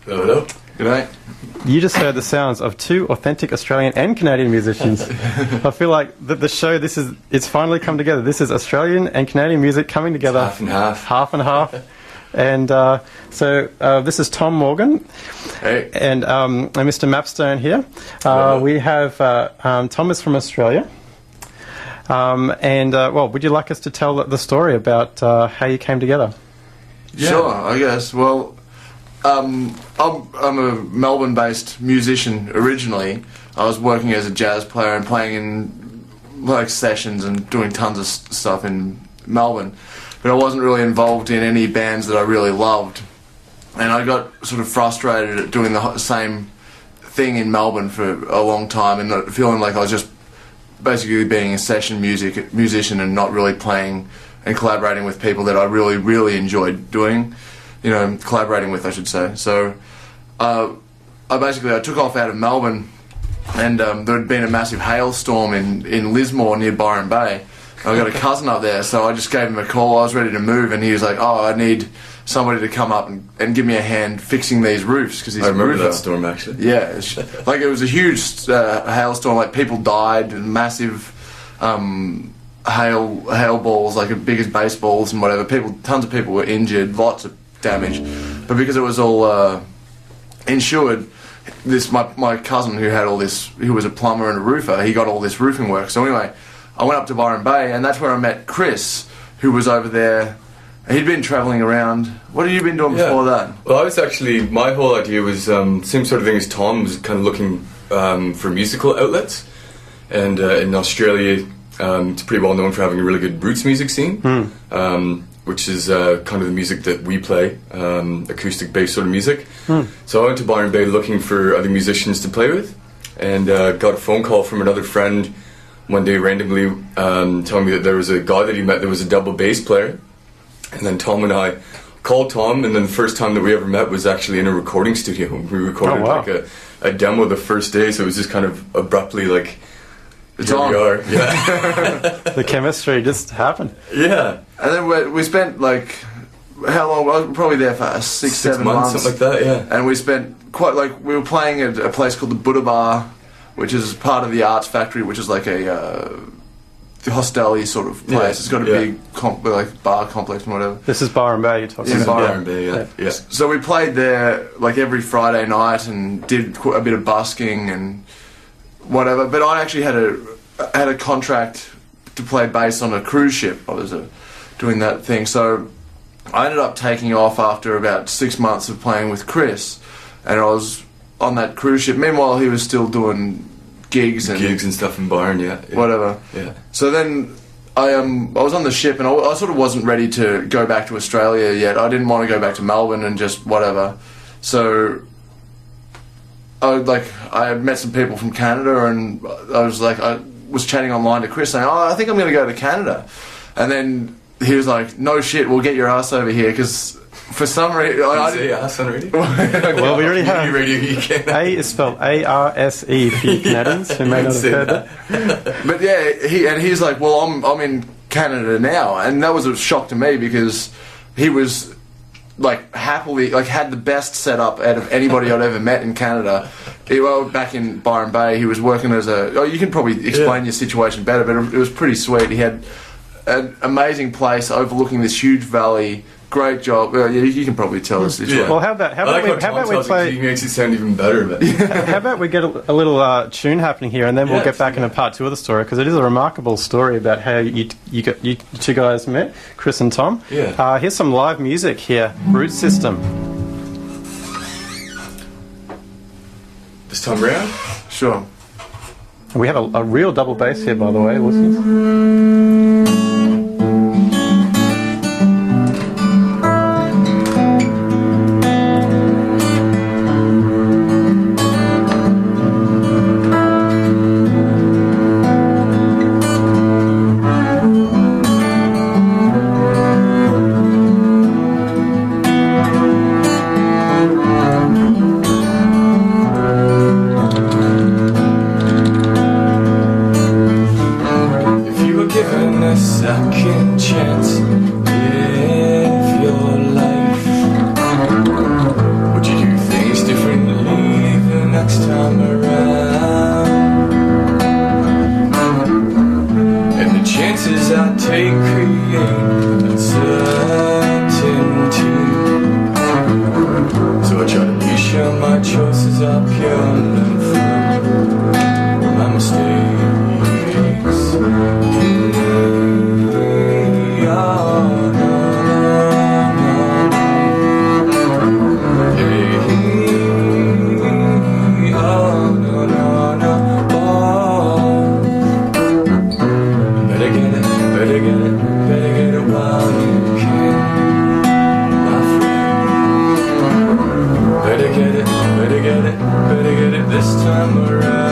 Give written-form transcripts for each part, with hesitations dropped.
Hello, hello. Good night. You just heard the sounds of two authentic Australian and Canadian musicians. I feel like the show, it's finally come together. This is Australian and Canadian music coming together. It's half and half. Half and half. And so this is Tom Morgan. Hey. And Mr. Mapstone here. We have Tom is from Australia. Well, would you like us to tell the story about how you came together? Yeah. Sure, I guess. Well, I'm a Melbourne-based musician originally. I was working as a jazz player and playing in like sessions and doing tons of stuff in Melbourne, but I wasn't really involved in any bands that I really loved, and I got sort of frustrated at doing the same thing in Melbourne for a long time and not feeling like I was just basically being a session musician and not really playing and collaborating with people that I really enjoyed doing. Collaborating with, I should say. So I took off out of Melbourne, and there had been a massive hailstorm in Lismore near Byron Bay. I got a cousin up there, so I just gave him a call. I was ready to move, and he was like, "Oh, I need somebody to come up and give me a hand fixing these roofs." Because he's I remember that storm, actually. Yeah, it was a huge hailstorm. Like, people died, and massive hail balls, like as big as baseballs and whatever. Tons of people were injured, lots of damage, but because it was all insured, my cousin who was a plumber and a roofer, he got all this roofing work. So anyway, I went up to Byron Bay, and that's where I met Chris, who was over there. He'd been travelling around. What have you been doing before that? Well, my whole idea was same sort of thing as Tom, was kind of looking for musical outlets, and in Australia it's pretty well known for having a really good roots music scene. Which is kind of the music that we play, acoustic-based sort of music. So I went to Byron Bay looking for other musicians to play with, and got a phone call from another friend one day randomly telling me that there was a guy that he met that was a double bass player. And then Tom and I called Tom, and then the first time that we ever met was actually in a recording studio. We recorded like a demo the first day, so it was just kind of abruptly like, it's on. We are. Yeah. The chemistry just happened. Yeah. And then we spent like, how long? I was probably there for 6-7 months. Something like that, yeah. And we spent we were playing at a place called the Buddha Bar, which is part of the Arts Factory, which is like a hostel-y sort of place. Yeah. It's got a big bar complex and whatever. This is Byron Bay you're talking about. Byron Bay, yeah. So we played there like every Friday night and did a bit of busking and whatever. But I actually had a contract to play bass on a cruise ship. I was doing that thing, so I ended up taking off after about 6 months of playing with Chris, and I was on that cruise ship. Meanwhile, he was still doing gigs and stuff in Byron, whatever. Yeah. So then I was on the ship, and I sort of wasn't ready to go back to Australia yet. I didn't want to go back to Melbourne and just whatever. So I had met some people from Canada, and I was chatting online to Chris saying, "Oh, I think I'm going to go to Canada," and then he was like, "No shit, we'll get your ass over here," because for some reason I didn't say ass on radio. Well, we already have. Radio A is spelled ARSE for you Canadians who may not have heard that. But yeah, he's like, "Well, I'm in Canada now," and that was a shock to me because he was happily had the best setup out of anybody I'd ever met in Canada. Back in Byron Bay, he was working as you can probably explain your situation better, but it was pretty sweet. He had an amazing place overlooking this huge valley. Great job. You can probably tell the situation. Well, how about we play? He makes it sound even better. But How about we get a little tune happening here, and then we'll get back into part 2 of the story, because it is a remarkable story about how you two guys met, Chris and Tom. Yeah. Here's some live music here. Rootsystem. This time around? Sure. We have a real double bass here, by the way, listeners. If you were given up here and learn from my mistakes. This time around,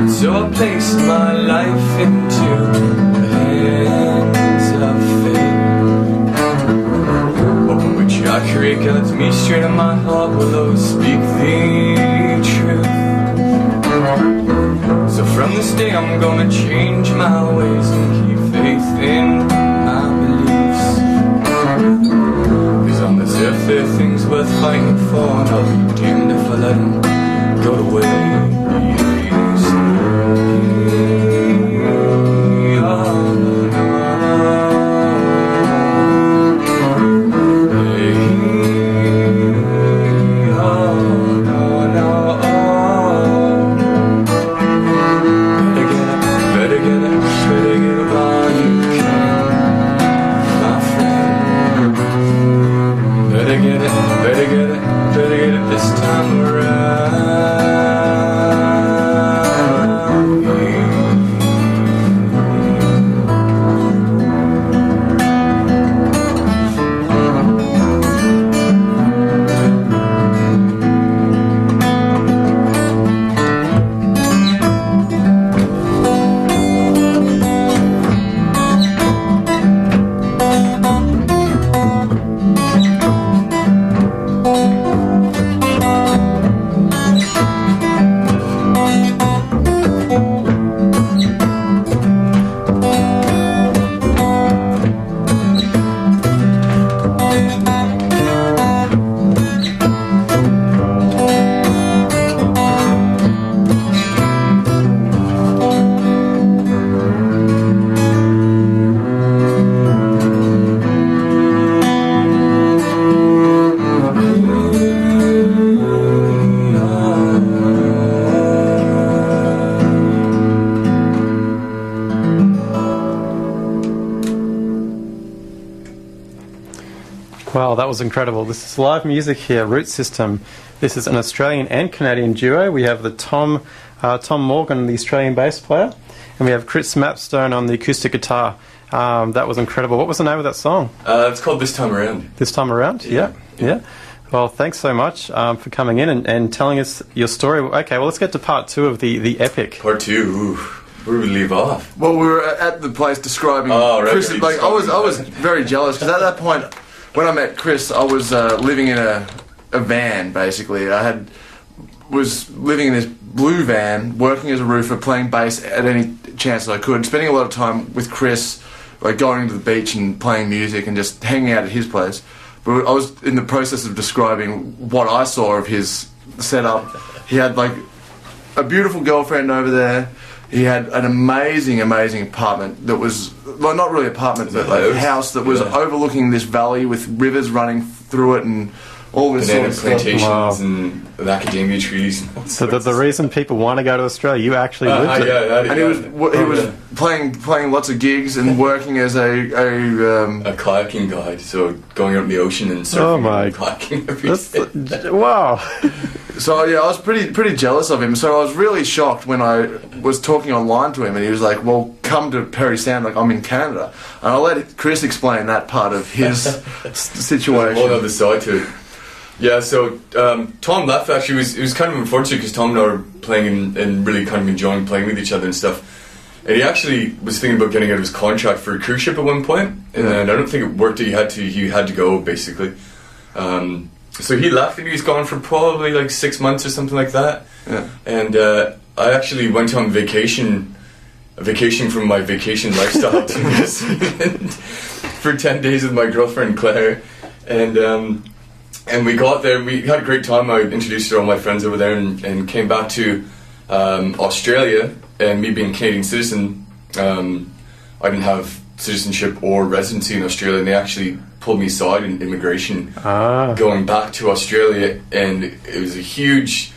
so I placed my life into the hands of fate, open which I create guides me straight in my heart will always speak the truth. So from this day I'm gonna change my ways and keep faith in my beliefs, 'cause on this earth there are things worth fighting for, and I'll be damned if I let them go to waste. Better get it this time around. Wow, that was incredible. This is live music here, Rootsystem. This is an Australian and Canadian duo. We have the Tom Morgan, the Australian bass player, and we have Chris Mapstone on the acoustic guitar. That was incredible. What was the name of that song? It's called This Time Around. This Time Around? Yeah. Well, thanks so much for coming in and telling us your story. Okay, well, let's get to part two of the epic. Part two. Where do we leave off? Well, we were at the place describing Chris. Like, I was very jealous because at that point, when I met Chris, I was living in a van. Basically, was living in this blue van, working as a roofer, playing bass at any chance that I could, spending a lot of time with Chris, like going to the beach and playing music and just hanging out at his place. But I was in the process of describing what I saw of his setup. He had like a beautiful girlfriend over there. He had an amazing apartment that was, well, not really apartment, but like a house that was overlooking this valley with rivers running through it and all this banana sort of plantations stuff. and macadamia trees. So the reason people want to go to Australia, you actually lived it. And he was playing lots of gigs and working as a kayaking guide, so going out in the ocean and surfing and kayaking every day. Wow. So yeah, I was pretty jealous of him. So I was really shocked when I was talking online to him, and he was like, "Well, come to Perry Sound, like I'm in Canada." And I'll let Chris explain that part of his situation. There's a whole other side to it. Yeah, so Tom left. Actually, it was kind of unfortunate because Tom and I were playing and really kind of enjoying playing with each other and stuff. And he actually was thinking about getting out of his contract for a cruise ship at one point, and then I don't think it worked. He had to go basically. So he left, and he was gone for probably like 6 months or something like that. Yeah. And I actually went on vacation a vacation from my vacation lifestyle to New Zealand for 10 days with my girlfriend Claire, and we got there. We had a great time. I introduced her to all my friends over there, and came back to Australia. And me being a Canadian citizen, I didn't have citizenship or residency in Australia, and they actually pulled me aside in immigration going back to Australia, and it was a huge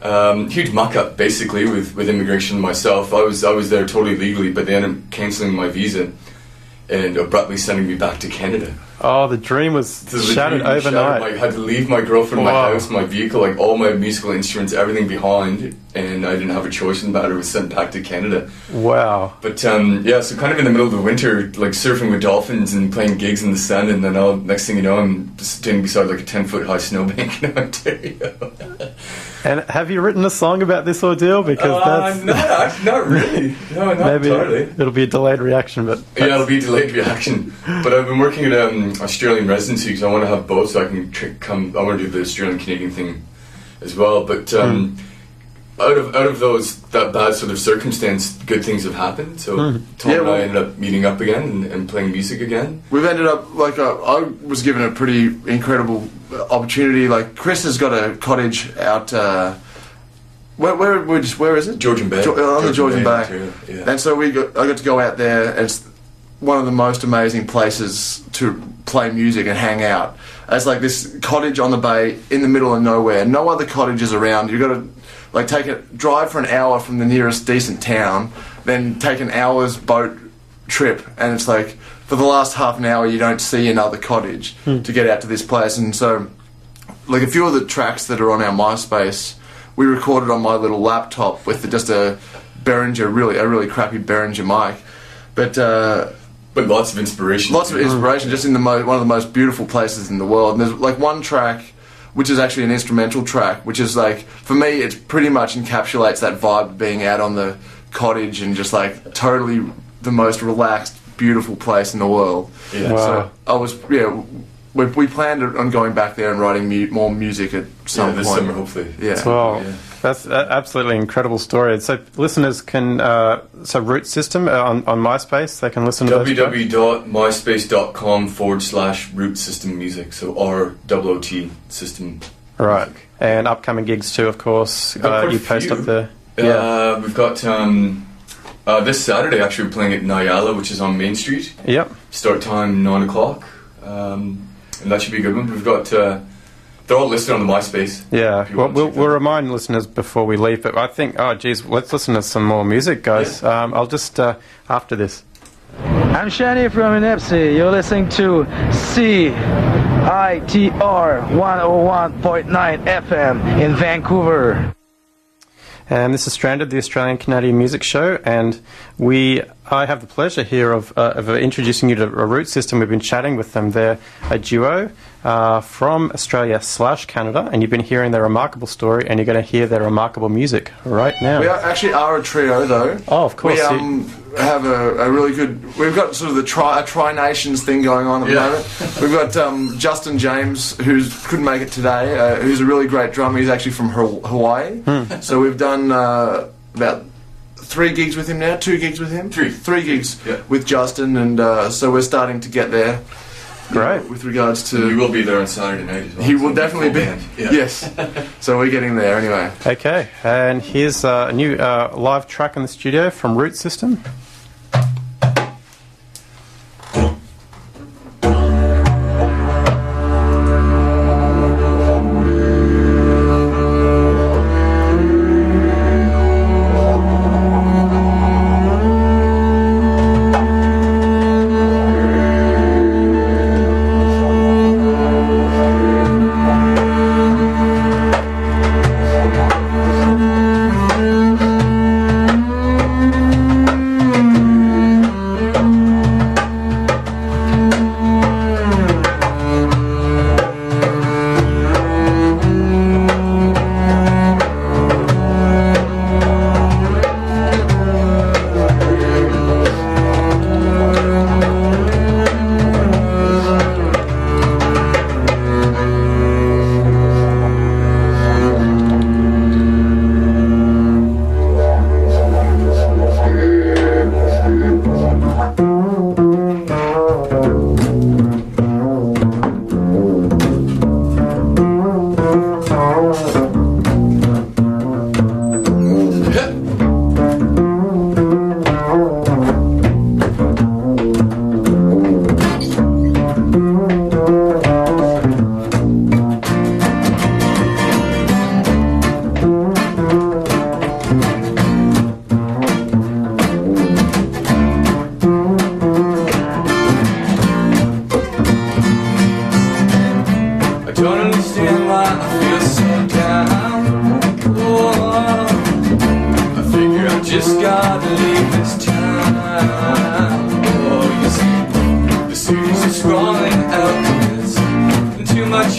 muck up basically with immigration myself. I was there totally legally, but they ended up cancelling my visa and abruptly sending me back to Canada. Oh, the dream was shattered overnight. I had to leave my girlfriend, my house, my vehicle, like all my musical instruments, everything behind, and I didn't have a choice in the matter. I was sent back to Canada. Wow. But yeah, so kind of in the middle of the winter, like surfing with dolphins and playing gigs in the sun, and then next thing you know, I'm standing beside like a 10-foot high snowbank in Ontario. And have you written a song about this ordeal? Because that's not really. No, not maybe entirely. It'll be a delayed reaction, but yeah, it'll be a delayed reaction. But I've been working at Australian residency because I want to have both, so I can come. I want to do the Australian Canadian thing as well. But out of that bad sort of circumstance, good things have happened. So Tom and I ended up meeting up again and playing music again. We've ended up like I was given a pretty incredible opportunity. Like Chris has got a cottage out. Where is it? Georgian Bay. On the Georgian Bay. Yeah. And so I got to go out there, and it's one of the most amazing places to play music and hang out. It's like this cottage on the bay in the middle of nowhere. No other cottages around. You've got to like drive for an hour from the nearest decent town, then take an hour's boat trip, and it's like for the last half an hour you don't see another cottage to get out to this place. And so like a few of the tracks that are on our MySpace we recorded on my little laptop with just a Behringer, a really crappy Behringer mic, but lots of inspiration. Lots of inspiration, just in one of the most beautiful places in the world. And there's like one track which is actually an instrumental track, which is like, for me, it pretty much encapsulates that vibe of being out on the cottage and just like totally the most relaxed, beautiful place in the world. Yeah. Wow. So we planned on going back there and writing more music at some point. This summer, hopefully. Yeah. Well, that's an absolutely incredible story. So listeners can, Rootsystem on MySpace, they can listen to www.myspace.com/Rootsystem music, so ROOT system. Right. Music. And upcoming gigs too, of course. You post up there. We've got this Saturday actually we're playing at Nyala, which is on Main Street. Yep. Start time 9 o'clock. And that should be a good one. We've got they're all listed on the MySpace. Yeah, well, we'll remind listeners before we leave, but I think, let's listen to some more music, guys. Yeah. I'll just, after this. I'm Shani from Nipsey. You're listening to CiTR 101.9 FM in Vancouver. And this is Stranded, the Australian Canadian Music Show, and I have the pleasure here of introducing you to Rootsystem. We've been chatting with them. They're a duo from Australia/Canada, and you've been hearing their remarkable story, and you're going to hear their remarkable music right now. We actually are a trio, though. Oh, of course. We have a really good... We've got sort of a Tri-Nations thing going on at the moment. We've got Justin James, who couldn't make it today, who's a really great drummer. He's actually from Hawaii. So we've done about 3 gigs with him now, 2 gigs with him? 3 gigs with Justin, and so we're starting to get there. Great. With regards to... We will be there on Saturday night as well. He will definitely be. Yes. So we're getting there anyway. Okay, and here's a new live track in the studio from Rootsystem.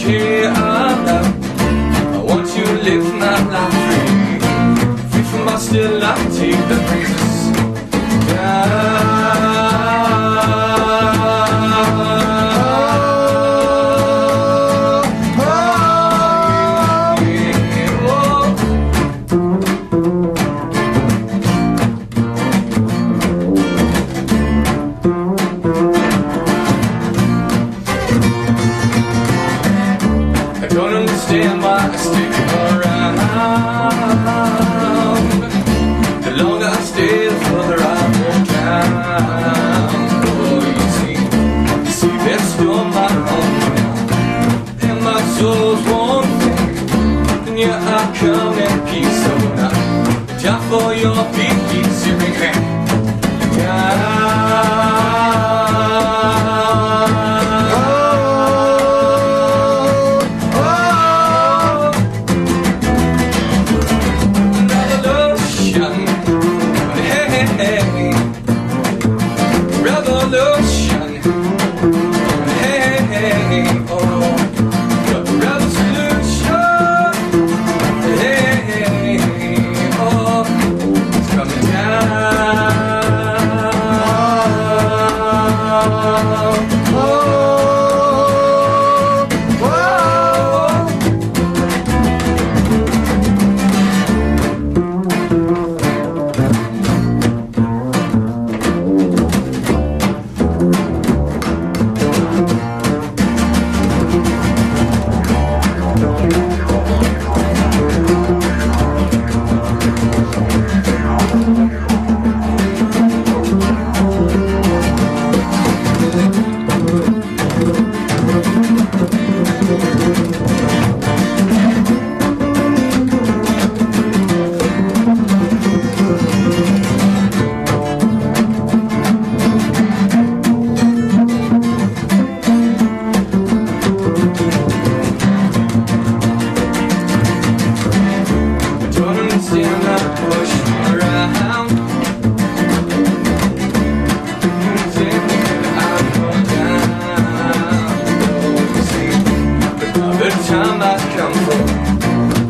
cheer up. I want to live my life free, free from hostility that brings us down. Come in peace, so now die for your peace, you bring me down. Revolution, hey, hey, revolution, hey, hey, oh.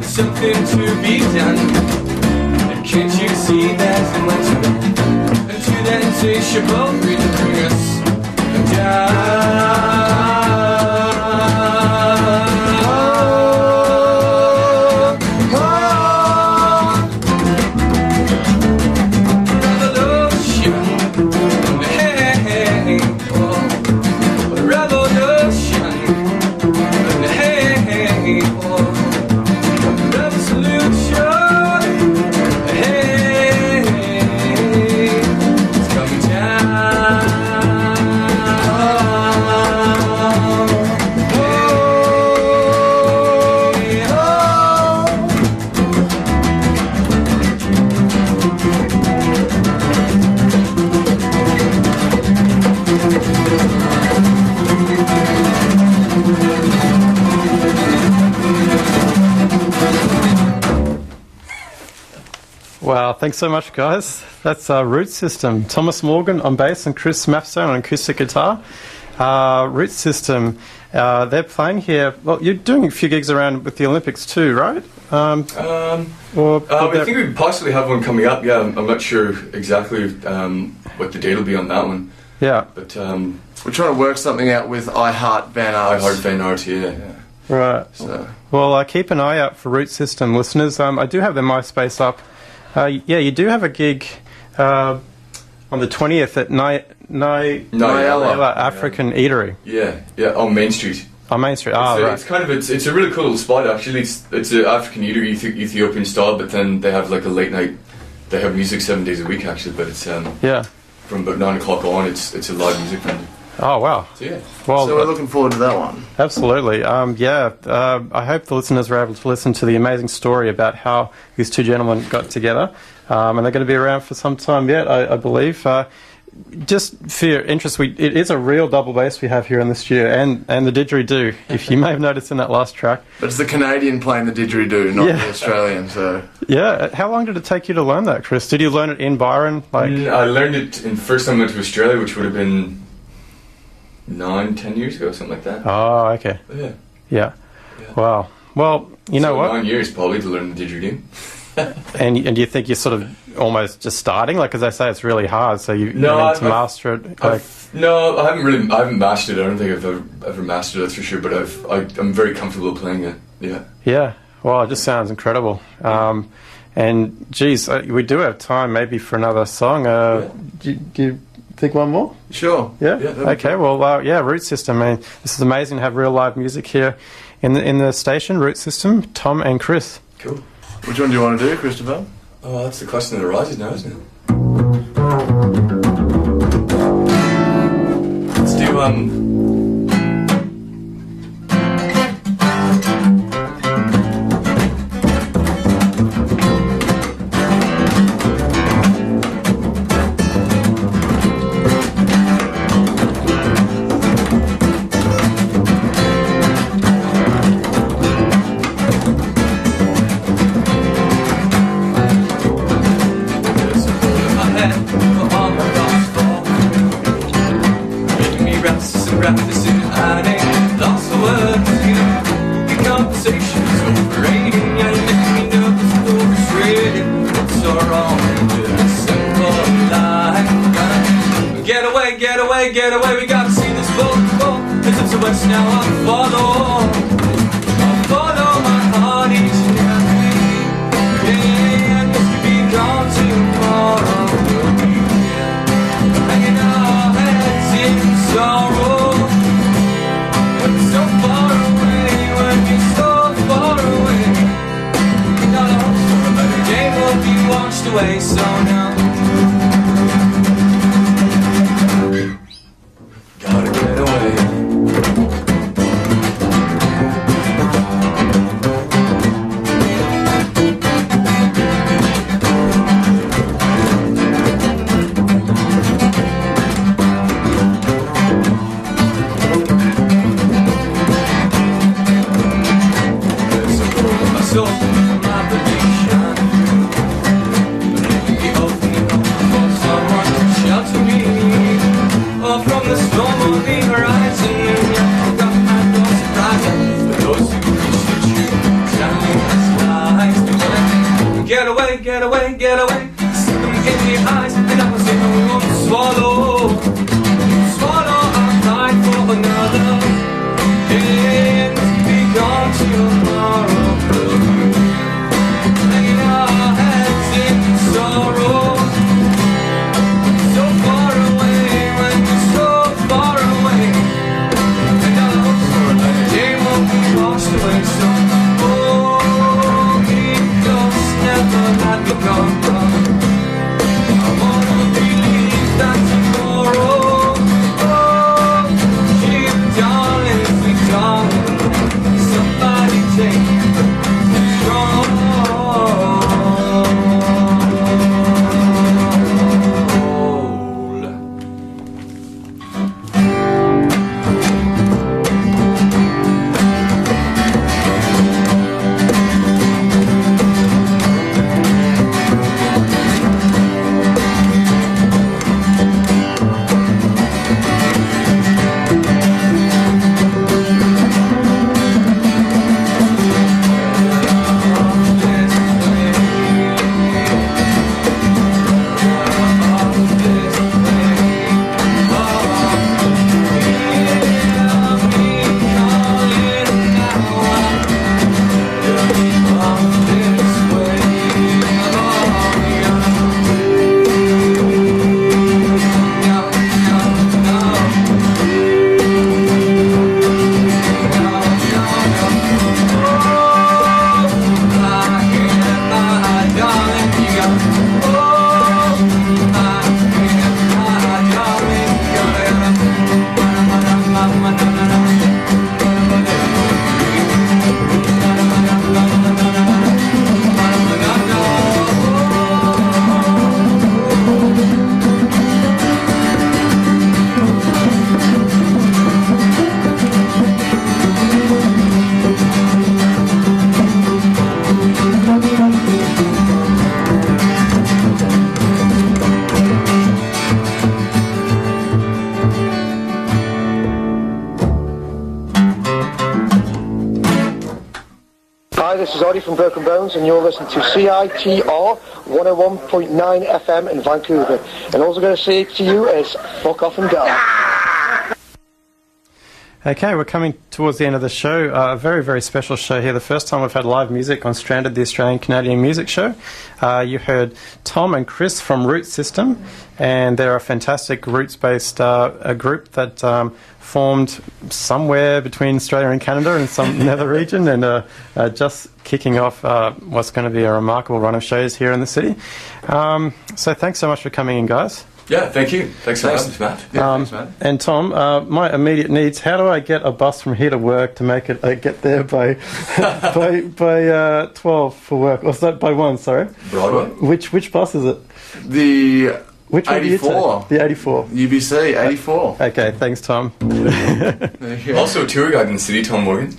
Something to be done, and can't you see there's much into that insatiable greed to bring us down. Revolution, hey, oh, revolution, hey, oh. Wow, thanks so much, guys. That's Rootsystem. Thomas Morgan on bass and Chris Mapstone on acoustic guitar. Rootsystem, they're playing here. Well, you're doing a few gigs around with the Olympics too, right? I think we possibly have one coming up. Yeah, I'm not sure exactly what the date will be on that one. Yeah, but we're trying to work something out with I Heart Van Art. I Heart Van Art, yeah. Right. So. Well, keep an eye out for Rootsystem listeners. I do have their MySpace up. Yeah, you do have a gig on the 20th at Nyala African Eatery. Yeah, on Main Street. On Main Street. Right. It's a really cool little spot actually. It's an African eatery, Ethiopian style, but then they have like a late night. They have music 7 days a week actually, but it's from about 9 o'clock on. It's a live music venue. Oh wow! So yeah, well, so we're looking forward to that one. Absolutely. I hope the listeners were able to listen to the amazing story about how these two gentlemen got together, and they're going to be around for some time yet, I believe. Just for your interest, it is a real double bass we have here in the studio, and the didgeridoo, if you may have noticed in that last track. But it's the Canadian playing the didgeridoo, not the Australian. So yeah, how long did it take you to learn that, Chris? Did you learn it in Byron? I learned it in first time I went to Australia, which would have been 9-10 years ago, something like that. Oh, okay. Yeah. Yeah. Wow. Well, you know So what? 9 years probably to learn the didgeridoo. And do you think you're sort of almost just starting? Like, as I say, it's really hard. So you need to master it. Like, No, I haven't mastered it. I don't think I've ever mastered it, that's for sure. But I'm very comfortable playing it. Yeah. yeah. Well, it just sounds incredible. And geez, we do have time maybe for another song. Do you think one more? Sure. Yeah. Yeah, that'd be Okay. Well, yeah. Rootsystem. I mean, this is amazing to have real live music here in the station. Rootsystem. Tom and Chris. Cool. Which one do you want to do, Christopher? Oh, that's the question that arises now, isn't it? Let's do Get away, we gotta see this boat, as it's a west now, I'll follow my heart each and every day, and this could be gone tomorrow, we'll be here, hanging our heads in sorrow, when you're so far away, not a hope for a better day will be washed away, so now gotta get away. There's a hole in my soul, my prediction. The opening for someone to shelter me. From the storm on the horizon, I've got my no surprises. For those who reach the truth, shining as lights to get away, get away, get away. See them in the eyes, and I was in a room to swallow our pride for another. And be gone tomorrow. Hanging our heads in sorrow. So far away, when you're so far away, and our hopes for a better day won't be washed away. So hold me close, never let me go. this is Audie from Broken Bones, and you're listening to CiTR 101.9 FM in Vancouver. And all I'm going to say to you is, fuck off and go. Okay, we're coming towards the end of the show. A very, very special show here. The first time we've had live music on Stranded, the Australian-Canadian music show. You heard Tom and Chris from Rootsystem, and they're a fantastic roots-based a group that formed somewhere between Australia and Canada in some nether region, and just kicking off what's going to be a remarkable run of shows here in the city. So thanks so much for coming in, guys. Yeah, thank you. Thanks for having us, Matt. Yeah, thanks, man. And Tom, my immediate needs, how do I get a bus from here to work to make it get there by by 12 for work? Or is that by 1, sorry? Broadway. Which bus is it? The Which one do you 84. take? The 84. UBC, 84. Okay, thanks, Tom. Also a tour guide in the city, Tom Morgan.